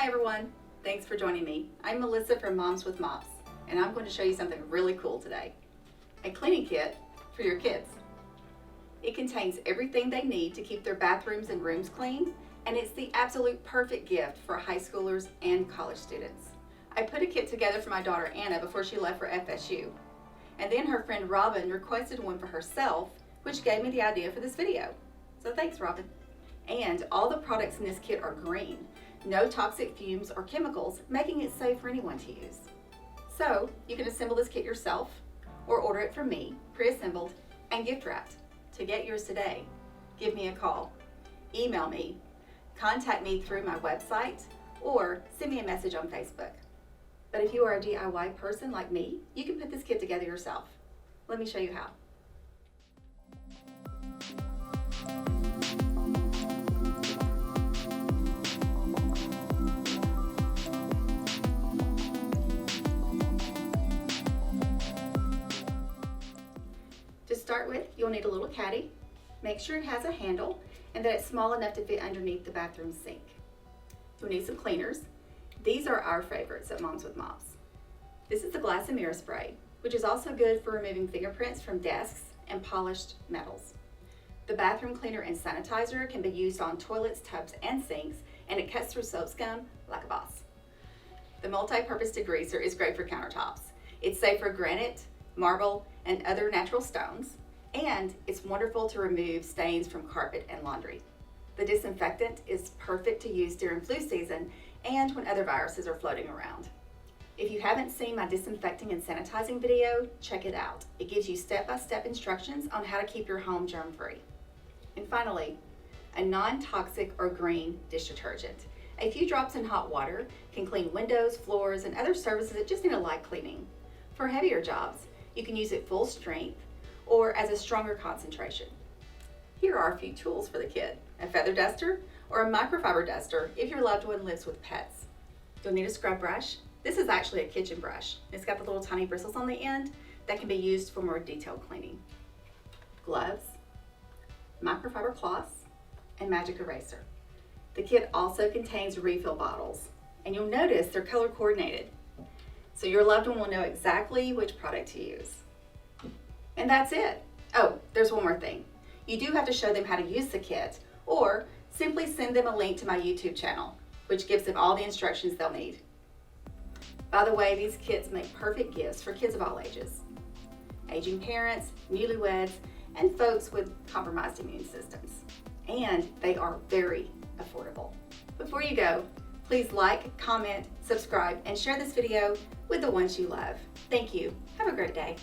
Hi everyone, thanks for joining me. I'm Melissa from Moms with Mops, and I'm going to show you something really cool today. A cleaning kit for your kids. It contains everything they need to keep their bathrooms and rooms clean, and it's the absolute perfect gift for high schoolers and college students. I put a kit together for my daughter Anna before she left for FSU, and then her friend Robin requested one for herself, which gave me the idea for this video. So thanks, Robin. And all the products in this kit are green. No toxic fumes or chemicals, making it safe for anyone to use. So you can assemble this kit yourself or order it from me, pre-assembled and gift wrapped. To get yours today, give me a call, email me, contact me through my website, or send me a message on Facebook. But if you are a DIY person like me, you can put this kit together yourself. Let me show you how. To start with, you'll need a little caddy. Make sure it has a handle and that it's small enough to fit underneath the bathroom sink. You'll need some cleaners. These are our favorites at Moms with Mops. This is the glass and mirror spray, which is also good for removing fingerprints from desks and polished metals. The bathroom cleaner and sanitizer can be used on toilets, tubs, and sinks, and it cuts through soap scum like a boss. The multi-purpose degreaser is great for countertops. It's safe for granite, marble, and other natural stones, and it's wonderful to remove stains from carpet and laundry. The disinfectant is perfect to use during flu season and when other viruses are floating around. If you haven't seen my disinfecting and sanitizing video, check it out. It gives you step-by-step instructions on how to keep your home germ-free. And finally, a non-toxic or green dish detergent. A few drops in hot water can clean windows, floors, and other surfaces that just need a light cleaning. For heavier jobs, you can use it full strength or as a stronger concentration. Here are a few tools for the kid: a feather duster or a microfiber duster if your loved one lives with pets. You'll need a scrub brush. This is actually a kitchen brush. It's got the little tiny bristles on the end that can be used for more detailed cleaning. Gloves, microfiber cloths, and magic eraser. The kit also contains refill bottles, and you'll notice they're color coordinated, so your loved one will know exactly which product to use. And that's it. Oh, there's one more thing. You do have to show them how to use the kit, or simply send them a link to my YouTube channel, which gives them all the instructions they'll need. By the way, these kits make perfect gifts for kids of all ages: aging parents, newlyweds, and folks with compromised immune systems. And they are very affordable. Before you go, please like, comment, subscribe, and share this video with the ones you love. Thank you. Have a great day.